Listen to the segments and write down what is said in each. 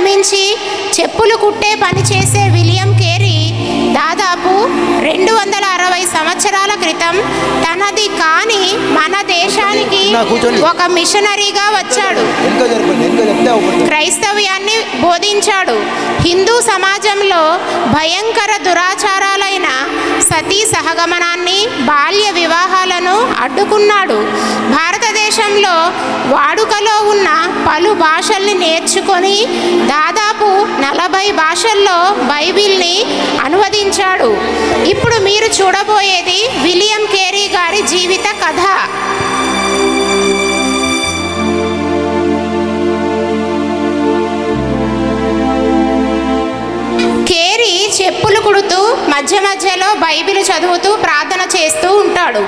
నిర్మించి చెప్పులు కుట్టే పని చేసే విలియం కేరీ దాదాపు 260 సంవత్సరాల క్రితం తనది కాని మన దేశానికి ఒక మిషనరీగా వచ్చాడు. క్రైస్తవ్యాన్ని బోధించాడు. హిందూ సమాజంలో భయంకర దురాచారాలైన సతీ సహగమనాన్ని, బాల్య వివాహాలను అడ్డుకున్నాడు. భారతదేశంలో వాడుకలో ఉన్న పలు భాషల్ని నేర్చుకొని దాదాపు 40 భాషల్లో బైబిల్ని అనువదించాడు. ఇప్పుడు మీరు చూడబోయేది విలియం కేరీ గారి జీవిత కథ. కేరీ చెప్పులు కుడుతూ మధ్య మధ్యలో బైబిల్ చదువుతూ ప్రార్థన చేస్తూ ఉంటాడు.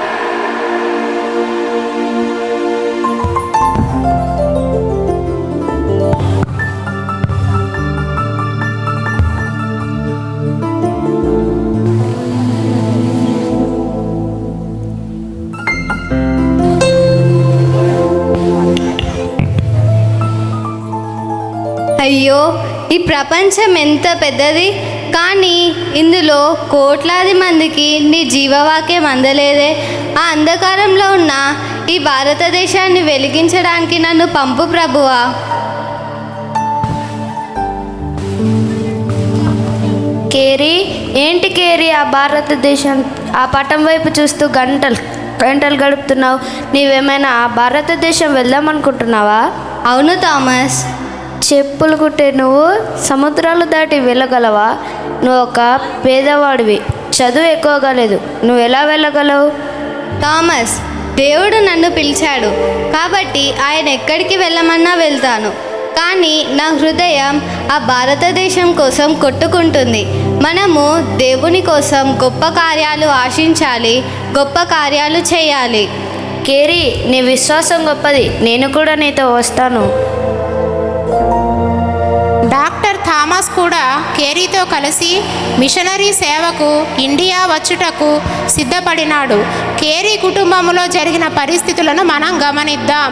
అయ్యో, ఈ ప్రపంచం ఎంత పెద్దది, కానీ ఇందులో కోట్లాది మందికి నీ జీవవాక్యం అందలేదే. ఆ అంధకారంలో ఉన్న ఈ భారతదేశాన్ని వెలిగించడానికి నన్ను పంపు ప్రభువా. కేరీ, ఏంటి కేరీ ఆ భారతదేశం ఆ పటం వైపు చూస్తూ గంటలు గడుపుతున్నావు? నీవేమైనా ఆ భారతదేశం వెళ్దామనుకుంటున్నావా? అవును థామస్. చెప్పులు కుట్టే నువ్వు సముద్రాలు దాటి వెళ్ళగలవా? నువ్వు ఒక పేదవాడివి, చదువు ఎక్కువగా లేదు, నువ్వు ఎలా వెళ్ళగలవు? థామస్, దేవుడు నన్ను పిలిచాడు కాబట్టి ఆయన ఎక్కడికి వెళ్ళమన్నా వెళ్తాను. కానీ నా హృదయం ఆ భారతదేశం కోసం కొట్టుకుంటుంది. మనము దేవుని కోసం గొప్ప కార్యాలు ఆశించాలి, గొప్ప కార్యాలు చేయాలి. కేరీ, నీ విశ్వాసం గొప్పది, నేను కూడా నీతో వస్తాను. డాక్టర్ థామస్ కూడా కేరీతో కలిసి మిషనరీ సేవకు ఇండియా వచ్చుటకు సిద్ధపడినాడు. కేరీ కుటుంబంలో జరిగిన పరిస్థితులను మనం గమనిద్దాం.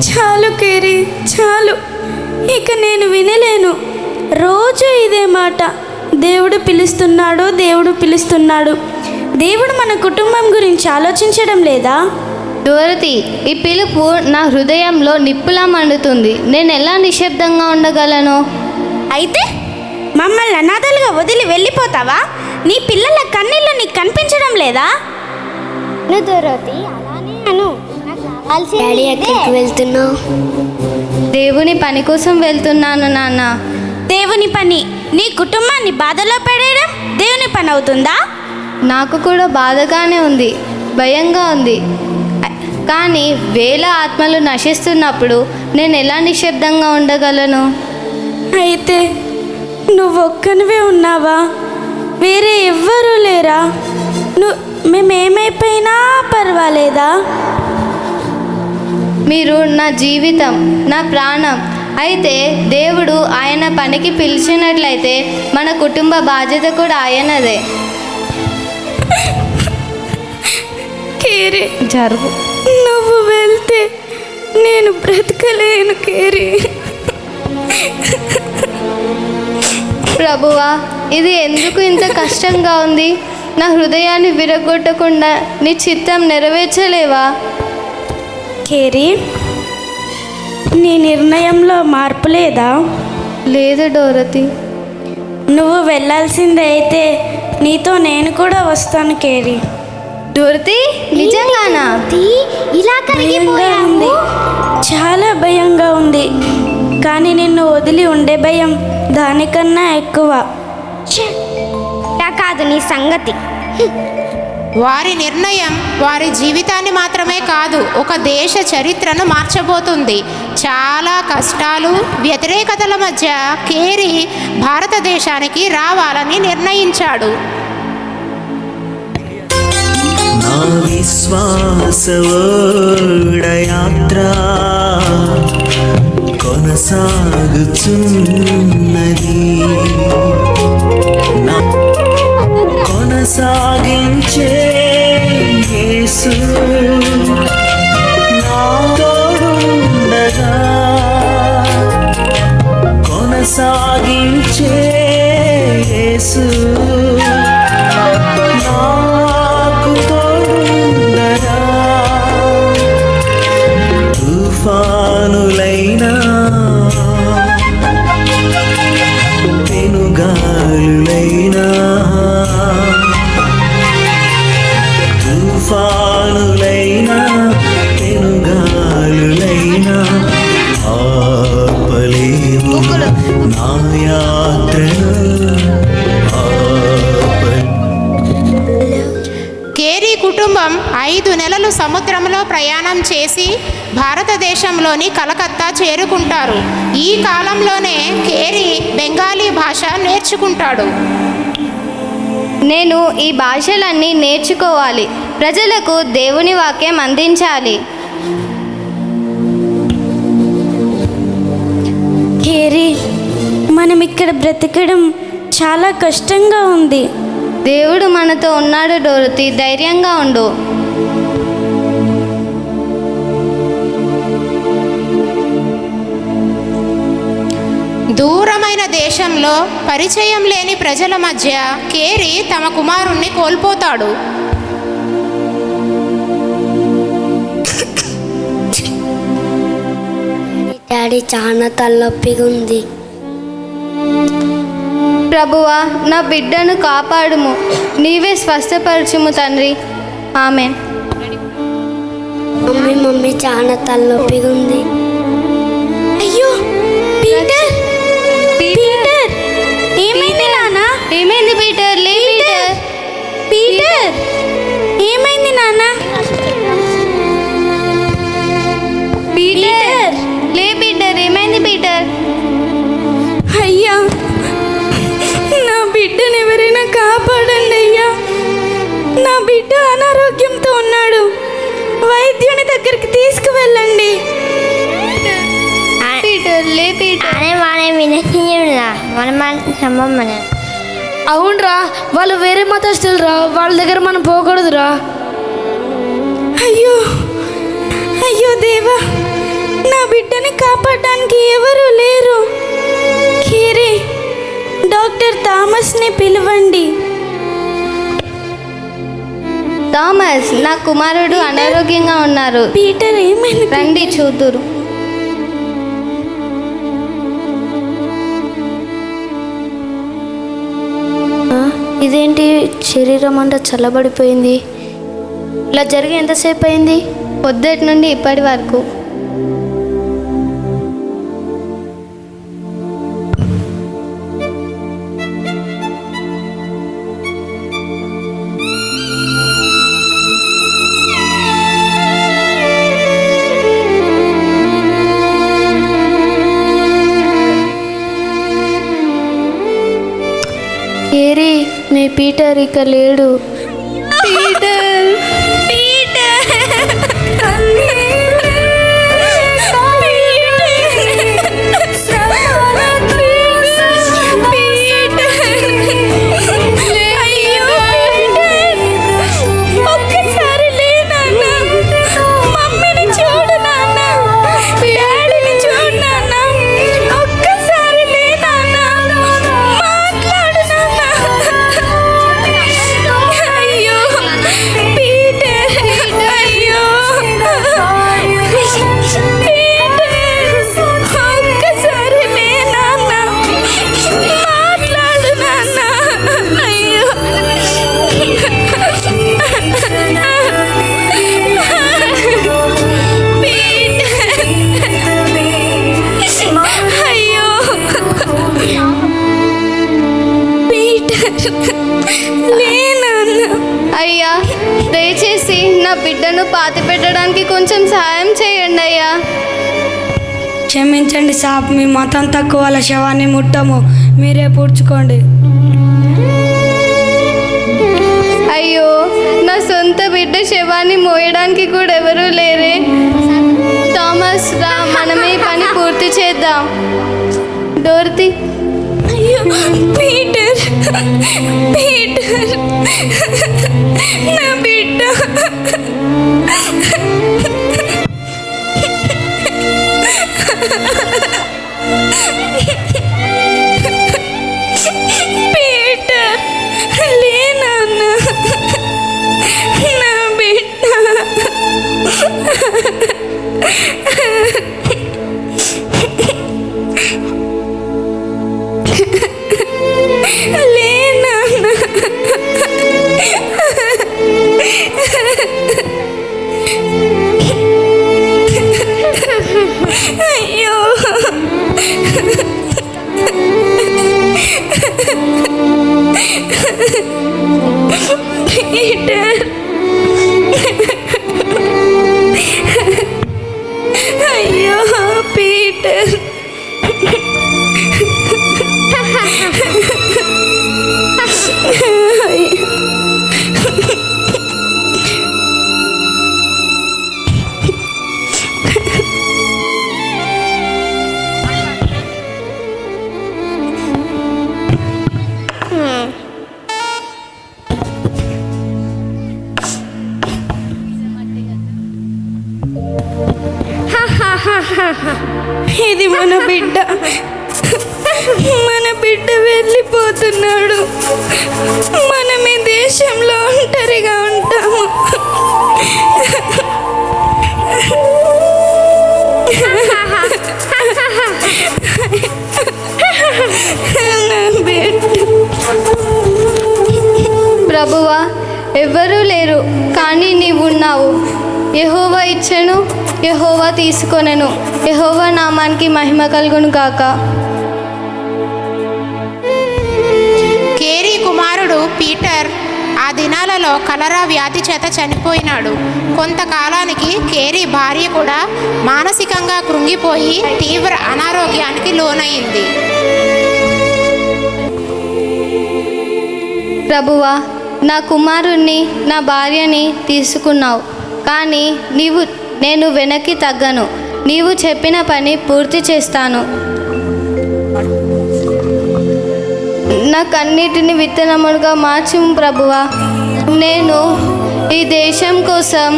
చాలు కేరీ, చాలు, ఇక నేను వినలేను. రోజు ఇదే మాట, దేవుడు పిలుస్తున్నాడు, దేవుడు పిలుస్తున్నాడు. దేవుడు మన కుటుంబం గురించి ఆలోచించడం లేదా? డోరతి, ఈ పిలుపు నా హృదయంలో నిప్పులా మండుతుంది. నేను ఎలా నిశ్శబ్దంగా ఉండగలను? అయితే మమ్మల్ని అనాథలుగా వదిలి వెళ్ళిపోతావా? నీ పిల్లల కన్నీళ్ళు నీకు కనిపించడం లేదా? ఎక్కడికి వెళ్తున్నావు? దేవుని పని కోసం వెళ్తున్నాను నాన్న. దేవుని పని నీ కుటుంబాన్ని బాధలో పడేయడం దేవుని పని అవుతుందా? నాకు కూడా బాధగానే ఉంది, భయంగా ఉంది. కానీ వేల ఆత్మలు నశిస్తున్నప్పుడు నేను ఎలా నిశ్శబ్దంగా ఉండగలను? అయితే నువ్వు ఒక్కనివే ఉన్నావా? వేరే ఎవ్వరూ లేరా? మేమేమైపోయినా పర్వాలేదా? మీరు నా జీవితం, నా ప్రాణం. అయితే దేవుడు ఆయన పనికి పిలిచినట్లయితే మన కుటుంబ బాధ్యత కూడా ఆయనదే. కేరీ, జరుగు. నువ్వు వెళ్తే నేను బ్రతకలేను కేరీ. ప్రభువా, ఇది ఎందుకు ఇంత కష్టంగా ఉంది? నా హృదయాన్ని విరగొట్టకుండా నీ చిత్తం నెరవేర్చలేవా? కేరీ, నీ నిర్ణయంలో మార్పు లేదా? లేదు డోరతి. నువ్వు వెళ్ళాల్సిందే అయితే నీతో నేను కూడా వస్తాను కేరీ. డోరతి, నిజంగానా? భయంగా ఉంది, చాలా భయంగా ఉంది. కానీ నిన్ను వదిలి ఉండే భయం దానికన్నా ఎక్కువ. కాదు నీ సంగతి. వారి నిర్ణయం వారి జీవితాన్ని మాత్రమే కాదు, ఒక దేశ చరిత్రను మార్చబోతుంది. చాలా కష్టాలు, వ్యతిరేకతల మధ్య కేరీ భారతదేశానికి రావాలని నిర్ణయించాడు. నా విశ్వాస యాత్ర కొనసాగుచున్నది, కొనసాగించే యేసు నా తోడుండగా కొనసాగించే యేసు నాకు తోడుండగా తుఫానులైనా పెనుగాలులైనా తుఫానులైనా పెనుగాలులైనా ఆపలేవు నా యాత్రను కేరీ కుటుంబం 5 నెలలు సముద్రంలో ప్రయాణం చేసి భారతదేశంలోని కలకత్తా చేరుకుంటారు. ఈ కాలంలోనే కేరీ బెంగాలీ భాష నేర్చుకుంటాడు. నేను ఈ భాషలన్నీ నేర్చుకోవాలి, ప్రజలకు దేవుని వాక్యం అందించాలి. కేరీ, మనం ఇక్కడ బ్రతకడం చాలా కష్టంగా ఉంది. దేవుడు మనతో ఉన్నాడు డోరతి, ధైర్యంగా ఉండు. దూరమైన దేశంలో పరిచయం లేని ప్రజల మధ్య కేరీ తమ కుమారుణ్ణి కోల్పోతాడు. డాడీ చాలా తలనొప్పిగా ఉంది. ప్రభువా, నా బిడ్డను కాపాడుము, నీవే స్వస్థపరచుము తండ్రి. ఆమేన్. మమ్మీ చాలా తలనొప్పిగా ఉంది. అయ్యో పీటర్, పీటర్, ఏమైంది నాన్న? ఏమైంది పీటర్? లే పీటర్. పీటర్, ఏమైంది నాన్న? పీటర్, లే పీటర్. ఏమైంది పీటర్? అయ్యా, నా బిడ్డను ఎవరైనా కాపాడండి అయ్యా. నా బిడ్డ అనారోగ్యంతో ఉన్నాడు, వైద్యుని దగ్గరికి తీసుకువెళ్ళండి. పీటర్, లే పీటర్. అవునరా, వాళ్ళు వేరే మతస్థులరా, వాళ్ళ దగ్గర మనం పోకూడదురా. అయ్యో అయ్యో దేవా, నా బిడ్డని కాపాడడానికి ఎవరు లేరు. కేరీ, డాక్టర్ థామస్ని పిలవండి. థామస్, నా కుమారుడు అనారోగ్యంగా ఉన్నారు, పీటర్ ఏమైంది? రండి చూద్దురు. ఇదేంటి, శరీరం అంతా చల్లబడిపోయింది. ఇలా జరిగి ఎంతసేపు అయింది? పొద్దుటి నుండి ఇప్పటి వరకు. కేరీ, మీ పీటర్ ఇక లేడు. పీటర్, ఒక్కసారి లే నాన్న, మమ్మీని చూడు నాన్న, డాడీని చూడు నాన్న, ఒక్కసారి లే నాన్న, మాట్లాడు నాన్న. అయ్యో పీటర్, అయ్యో పీటర్, ఒక్కసారి లే నాన్న, మాట్లాడు నాన్న. అయ్యో అయ్యో పీటర్, లే నాన్న. అయ్యా, దయచేసి నా బిడ్డను పాతి పెట్టడానికి కొంచెం సహాయం చేయండి అయ్యా. క్షమించండి సాబ్, మీ మతం తక్కువ వాళ్ళ శవాన్ని ముట్టము, మీరే పూడ్చుకోండి. అయ్యో, నా సొంత బిడ్డ శవాన్ని మోయడానికి కూడా ఎవరూ లేరే. థామస్, రా, మనం ఈ పని పూర్తి చేద్దాం. డోర్తి, అయ్యో పీటర్, పీటర్, నా బిడ్డ. పీటర్ లేనన్న నా బిడ్డ లేనన్న అయ్యో పీటర్ అయ్యో పీటర్ ఇది మన బిడ్డ వెళ్ళిపోతున్నాడు. మనం ఈ దేశంలో ఒంటరిగా ఉంటాము. నా బిడ్డ ప్రభువా, ఎవ్వరూ లేరు కానీ నీవున్నావు. యెహోవా ఇచ్చెను, యెహోవా తీసుకొనెను. యెహోవా నామానికి మహిమ కలుగును గాక. కేరీ కుమారుడు పీటర్ ఆ దినాలలో కలరా వ్యాధి చేత చనిపోయినాడు. కొంతకాలానికి కేరీ భార్య కూడా మానసికంగా కృంగిపోయి తీవ్ర అనారోగ్యానికి లోనైంది. ప్రభువా, నా కుమారుణ్ణి, నా భార్యని తీసుకున్నావు, కానీ నేను వెనక్కి తగ్గను. నీవు చెప్పిన పని పూర్తి చేస్తాను. నా కన్నిటిని విత్తనములుగా మార్చుము ప్రభువా. నేను ఈ దేశం కోసం,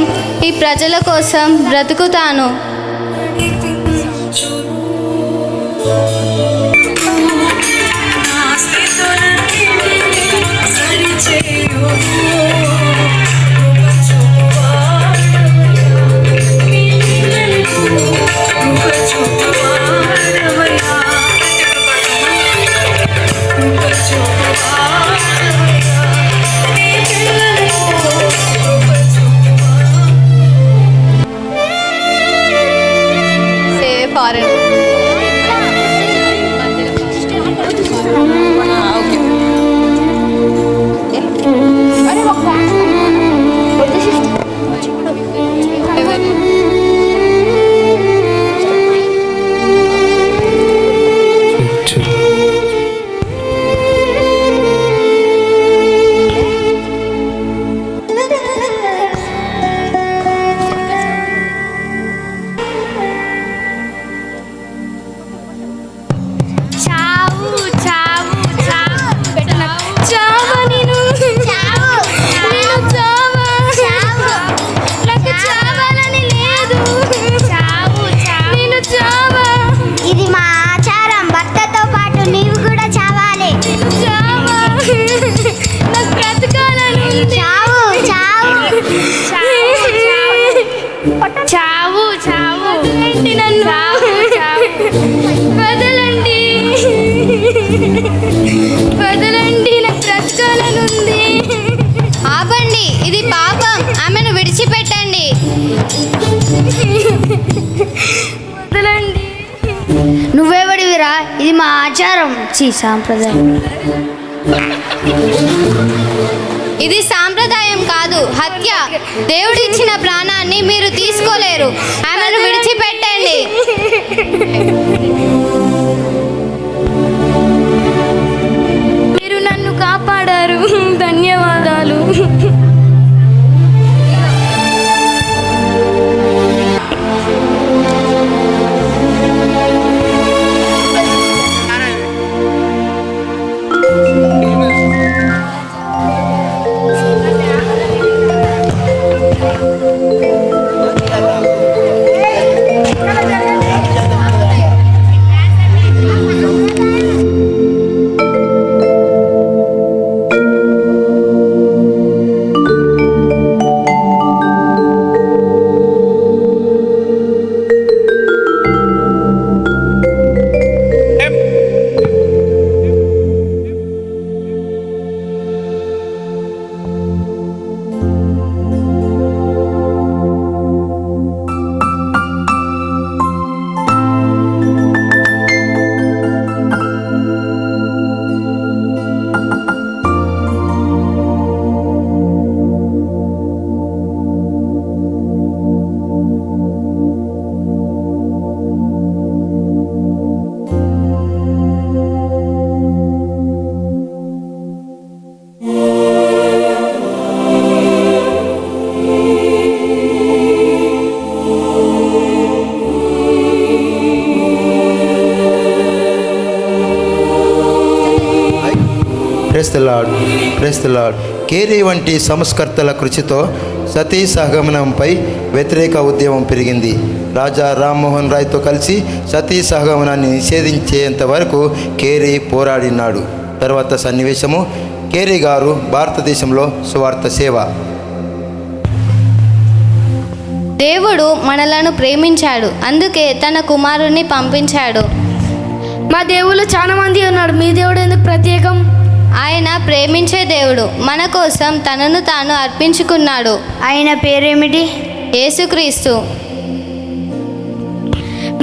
ఈ ప్రజల కోసం బ్రతుకుతాను. వదలండి, నాకు బ్రతకాలనుంది. ఆపండి, ఇది పాపం. ఆమెను విడిచిపెట్టండి. వదలండి. నువ్వెవడివిరా? ఇది మా ఆచారం, సాంప్రదాయం. ఇది సాంప్రదాయం కాదు, హత్య. దేవుడు ఇచ్చిన ప్రాణాన్ని మీరు తీసుకోలేరు. ఆమెను విడిచిపెట్టండి. మీరు నన్ను కాపాడారు, ధన్యవాదాలు. ప్రెస్తలాడ్. కేరీ వంటి సంస్కర్తల కృషితో సతీ సహగమనంపై వ్యతిరేక ఉద్యమం పెరిగింది. రాజా రామ్మోహన్ రాయ్తో కలిసి సతీ సహగమనాన్ని నిషేధించేంత వరకు కేరీ పోరాడినాడు. తర్వాత సన్నివేశము కేరీ గారు భారతదేశంలో సువార్త సేవ. దేవుడు మనలను ప్రేమించాడు, అందుకే తన కుమారుణ్ణి పంపించాడు. మా దేవుళ్ళు చాలా మంది ఉన్నాడు, మీ దేవుడు ఎందుకు ప్రత్యేకం? ఆయన ప్రేమించే దేవుడు, మన కోసం తనను తాను అర్పించుకున్నాడు. ఆయన పేరేమిటి? యేసుక్రీస్తు.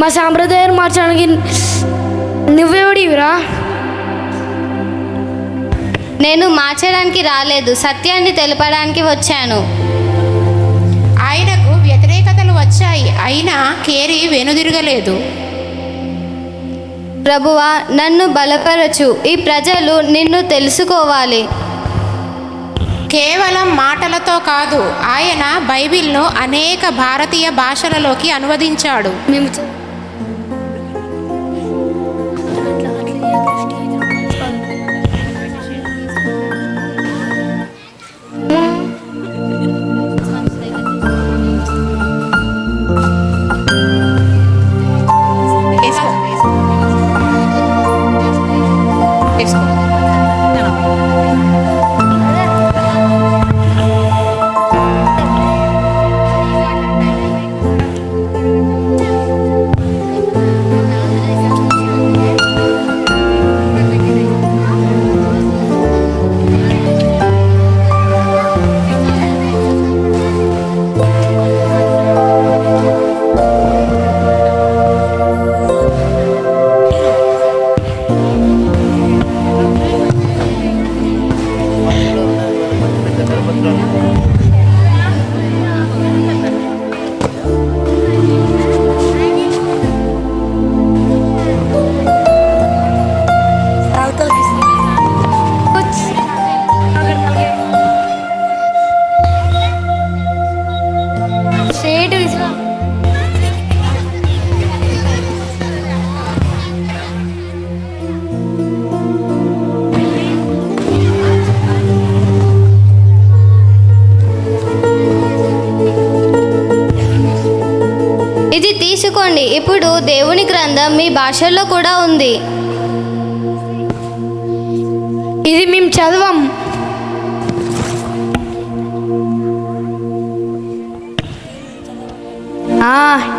మా సాంప్రదాయాలు మార్చడానికి నువ్వెవడివిరా? నేను మార్చడానికి రాలేదు, సత్యాన్ని తెలపడానికి వచ్చాను. ఆయనకు వ్యతిరేకతలు వచ్చాయి, అయినా కేరీ వెనుదిరగలేదు. ప్రభువా, నన్ను బలపరచు, ఈ ప్రజలు నిన్ను తెలుసుకోవాలి. కేవలం మాటలతో కాదు, ఆయన బైబిల్ను అనేక భారతీయ భాషలలోకి అనువదించాడు. ఇది తీసుకోండి. ఇప్పుడు దేవుని గ్రంథం మీ భాషల్లో కూడా ఉంది. ఇది మేము చదవం.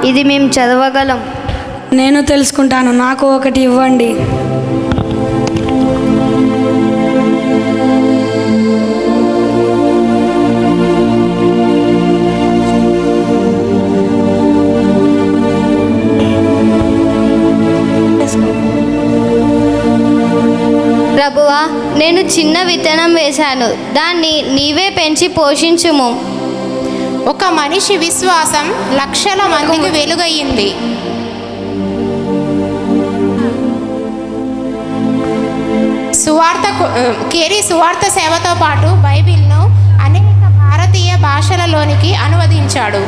ఇది మేము చదవగలం. నేను తెలుసుకుంటాను, నాకు ఒకటి ఇవ్వండి. ప్రభువా, నేను చిన్న విత్తనం వేశాను, దాన్ని నీవే పెంచి పోషించుము. ఒక మనిషి విశ్వాసం లక్షల మందికి వెలుగయ్యింది. కేరీ సువార్త సేవతో పాటు బైబిల్ను అనేక భారతీయ భాషలలోనికి అనువదించాడు.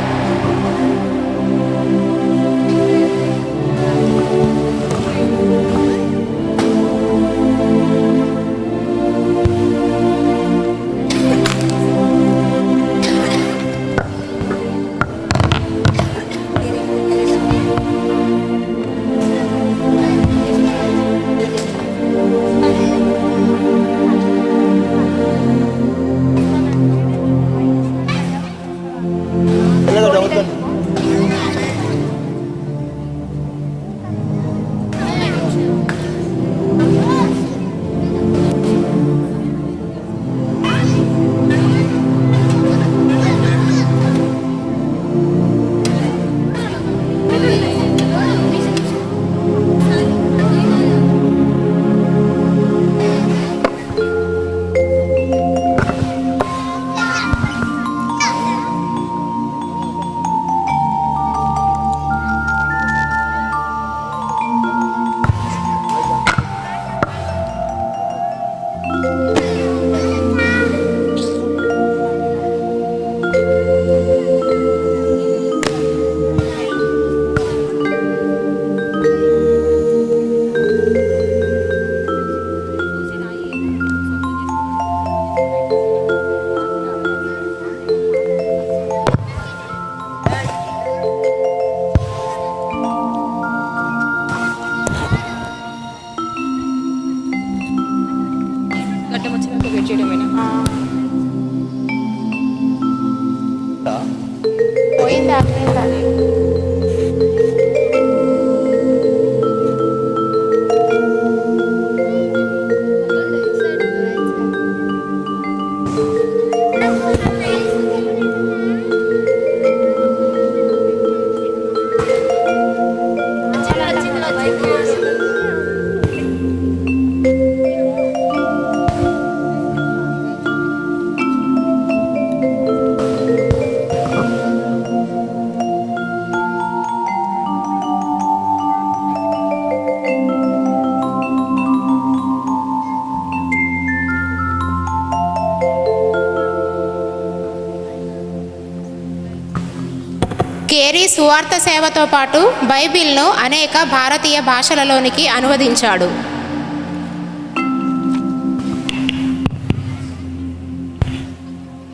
సువార్త సేవతో పాటు బైబిల్ను అనేక భారతీయ భాషలలోనికి అనువదించాడు.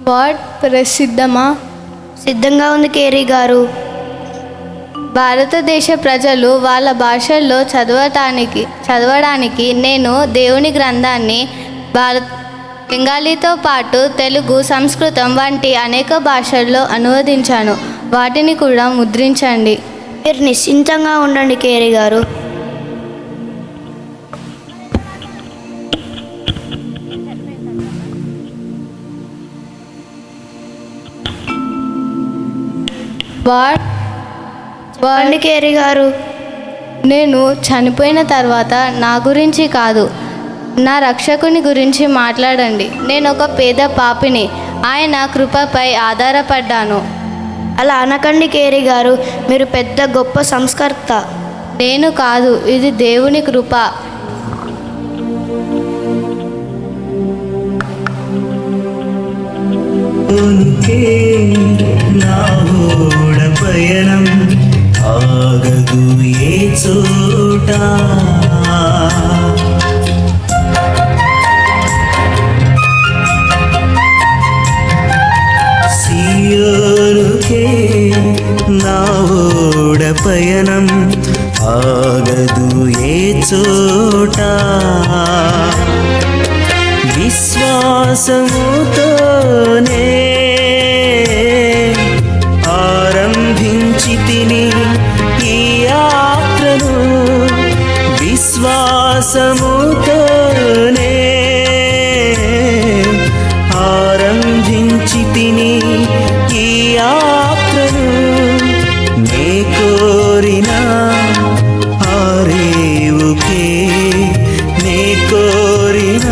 వర్డ్ ప్రసిద్ధమా? సిద్ధంగా ఉంది కేరీ గారు. భారతదేశ ప్రజలు వాళ్ళ భాషల్లో చదవడానికి నేను దేవుని గ్రంథాన్ని బెంగాలీతో పాటు తెలుగు, సంస్కృతం వంటి అనేక భాషల్లో అనువదించాను. వాటిని కూడా ముద్రించండి. మీరు నిశ్చింతంగా ఉండండి కేరీ గారు. చెప్పండి కేరీ గారు. నేను చనిపోయిన తర్వాత నా గురించి కాదు, నా రక్షకుని గురించి మాట్లాడండి. నేను ఒక పేద పాపిని, ఆయన కృపపై ఆధారపడ్డాను. అలా అనకండి కేరీ గారు, మీరు పెద్ద గొప్ప సంస్కర్త. నేను కాదు, ఇది దేవుని కృప. నా ఓడ పయనం ఆగదు ఏ చోట, సియోనుకే నా ఓడ పయనం ఆగదు ఏ చోట, విశ్వాసముతోనే ఆరంభించితిని ఈ యాత్రను, విశ్వాసముతోనే ఆరంభించితిని ఈ యాత్రను, నే కోరిన ఆరేవుకే, నే కోరిన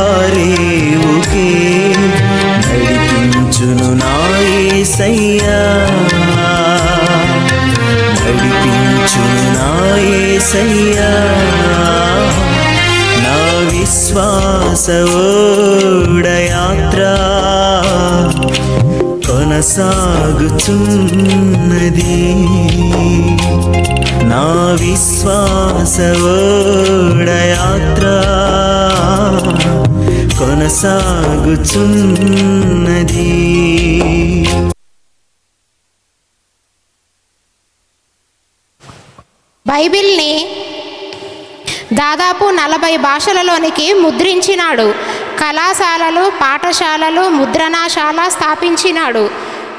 ఆరేవుకే నడిపించును నా యేసయ్యా, నడిపించును నా యేసయ్యా, నా విశ్వాస ఓడయాత్ర కొనసాగుచున్నది, నా విశ్వాస ఓడయాత్ర కొనసాగుచున్నది. బైబిల్ని దాదాపు 40 భాషలలోనికి ముద్రించినాడు. కళాశాలలు, పాఠశాలలు, ముద్రణాశాల స్థాపించినాడు.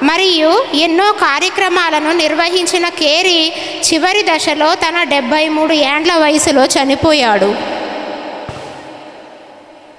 మరియు ఎన్నో కార్యక్రమాలను నిర్వహించిన కేరీ చివరి దశలో తన 73 ఏండ్ల వయసులో చనిపోయాడు.